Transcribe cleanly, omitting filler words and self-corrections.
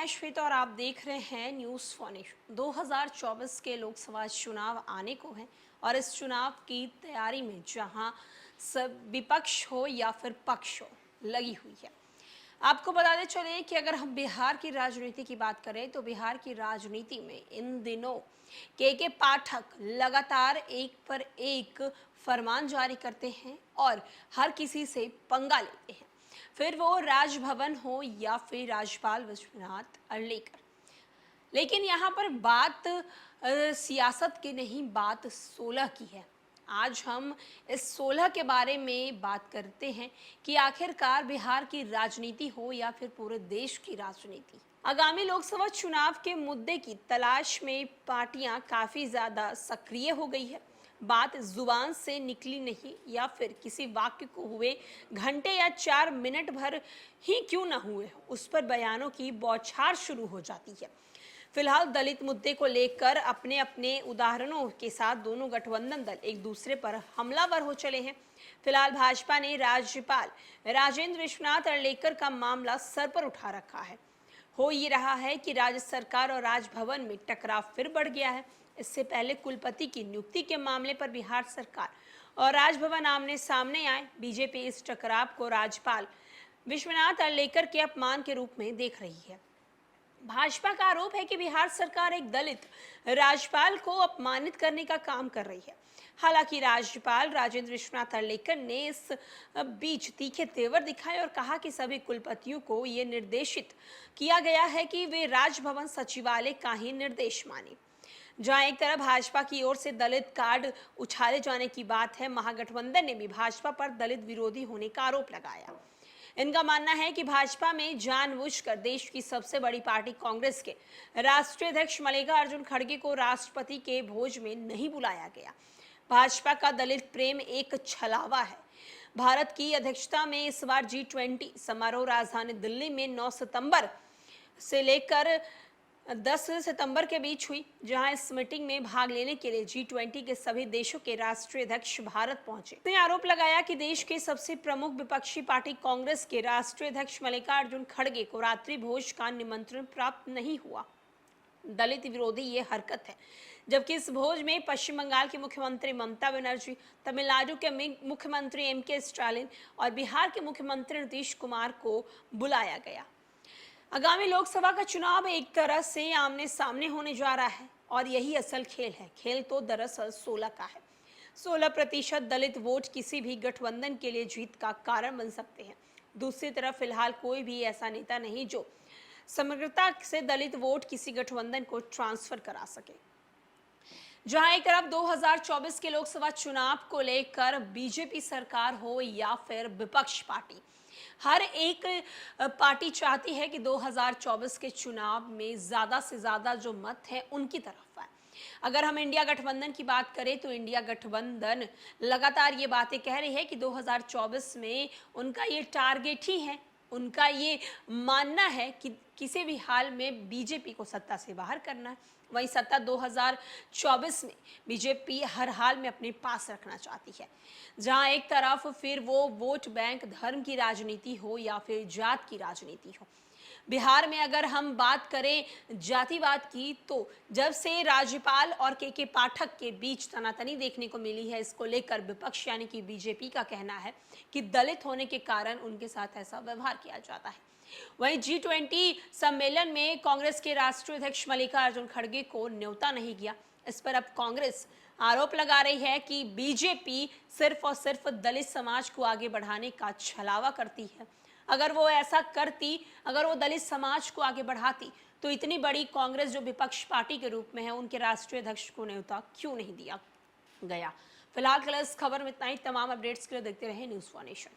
श्वेता और आप देख रहे हैं न्यूज़ फॉनेशन। 2024 के लोकसभा चुनाव आने को हैं और इस चुनाव की तैयारी में जहां सब विपक्ष हो या फिर पक्ष हो लगी हुई है। आपको बताते चले कि अगर हम बिहार की राजनीति की बात करें तो बिहार की राजनीति में इन दिनों के पाठक लगातार एक पर एक फरमान जारी करते हैं और हर किसी से पंगा लेते हैं, फिर वो राजभवन हो या फिर राज्यपाल विश्वनाथ अर्लेकर। लेकिन यहाँ पर बात सियासत की नहीं, बात 16 की है। आज हम इस 16 के बारे में बात करते हैं कि आखिरकार बिहार की राजनीति हो या फिर पूरे देश की राजनीति, आगामी लोकसभा चुनाव के मुद्दे की तलाश में पार्टियां काफी ज्यादा सक्रिय हो गई है। बात जुबान से निकली नहीं या फिर किसी वाक्य को हुए घंटे या 4 मिनट भर ही क्यों न हुए, उस पर बयानों की बौछार शुरू हो जाती है। फिलहाल दलित मुद्दे को लेकर अपने अपने उदाहरणों के साथ दोनों गठबंधन दल एक दूसरे पर हमलावर हो चले हैं। फिलहाल भाजपा ने राज्यपाल राजेंद्र विश्वनाथ अर्लेकर का मामला सर पर उठा रखा है। हो ये रहा है कि राज्य सरकार और राजभवन में टकराव फिर बढ़ गया है। इससे पहले कुलपति की नियुक्ति के मामले पर बिहार सरकार और राजभवन आमने सामने आए। बीजेपी इस टकराव को राज्यपाल विश्वनाथ अर्लेकर के अपमान के रूप में देख रही है। भाजपा का आरोप है कि बिहार सरकार एक दलित राज्यपाल को अपमानित करने का काम कर रही है। हालांकि राज्यपाल राजेंद्र विश्वनाथ अर्लेकर ने इस बीच तीखे तेवर दिखाए और कहा कि सभी कुलपतियों को ये निर्देशित किया गया है कि वे राजभवन सचिवालय का ही निर्देश माने। जहां एक तरफ भाजपा की ओर से दलित कार्ड उछाले जाने की बात है, महागठबंधन ने भी भाजपा पर दलित विरोधी होने का आरोप लगाया। इनका मानना है कि भाजपा में जानबूझकर देश की सबसे बड़ी पार्टी कांग्रेस के राष्ट्रीय अध्यक्ष मल्लिकार्जुन खड़गे को राष्ट्रपति के भोज में नहीं बुलाया गया। भाजपा का दलित प्रेम एक छलावा है। भारत की अध्यक्षता में इस बार G20 समारोह राजधानी दिल्ली में 9 सितंबर से लेकर 10 सितंबर के बीच हुई, जहां इस मीटिंग में भाग लेने के लिए G20 के सभी देशों के राष्ट्रीय अध्यक्ष भारत पहुंचे। उसने आरोप लगाया कि देश के सबसे प्रमुख विपक्षी पार्टी कांग्रेस के राष्ट्रीय अध्यक्ष मल्लिकार्जुन खड़गे को रात्रि भोज का निमंत्रण प्राप्त नहीं हुआ। दलित विरोधी ये हरकत है, जबकि इस भोज में पश्चिम बंगाल की मुख्यमंत्री ममता बनर्जी, तमिलनाडु के मुख्यमंत्री M.K. स्टालिन और बिहार के मुख्यमंत्री नीतीश कुमार को बुलाया गया। आगामी लोकसभा का चुनाव एक तरह से आमने सामने होने जा रहा है और यही असल खेल है। खेल तो दरअसल 16 का है। 16% दलित वोट किसी भी गठबंधन के लिए जीत का कारण बन सकते हैं। दूसरी तरफ फिलहाल कोई भी ऐसा नेता नहीं जो समग्रता से दलित वोट किसी गठबंधन को ट्रांसफर करा सके। जहां एक तरफ 2024 के लोकसभा चुनाव को लेकर बीजेपी सरकार हो या फिर विपक्ष पार्टी, हर एक पार्टी चाहती है कि 2024 के चुनाव में ज्यादा से ज्यादा जो मत है उनकी तरफ आए। अगर हम इंडिया गठबंधन की बात करें तो इंडिया गठबंधन लगातार ये बातें कह रही है कि 2024 में उनका ये टारगेट ही है, उनका ये मानना है कि किसी भी हाल में बीजेपी को सत्ता से बाहर करना है। वहीं सत्ता 2024 में बीजेपी हर हाल में अपने पास रखना चाहती है। जहां एक तरफ फिर वो वोट बैंक धर्म की राजनीति हो या फिर जात की राजनीति हो। बिहार में अगर हम बात करें जातिवाद की, तो जब से राज्यपाल और के पाठक के बीच तनातनी देखने को मिली है, इसको लेकर विपक्ष यानी कि बीजेपी का कहना है कि दलित होने के कारण उनके साथ ऐसा व्यवहार किया जाता है। वहीं G20 सम्मेलन में कांग्रेस के राष्ट्रीय अध्यक्ष मल्लिकार्जुन खड़गे को न्योता नहीं गया। इस पर अब कांग्रेस आरोप लगा रही है कि बीजेपी सिर्फ और सिर्फ दलित समाज को आगे बढ़ाने का छलावा करती है। अगर वो ऐसा करती, अगर वो दलित समाज को आगे बढ़ाती, तो इतनी बड़ी कांग्रेस जो विपक्ष पार्टी के रूप में है, उनके राष्ट्रीय अध्यक्ष को न्योता क्यों नहीं दिया गया। फिलहाल इस खबर में इतना ही। तमाम अपडेट्स के लिए देखते रहे न्यूज़ फॉनेशन।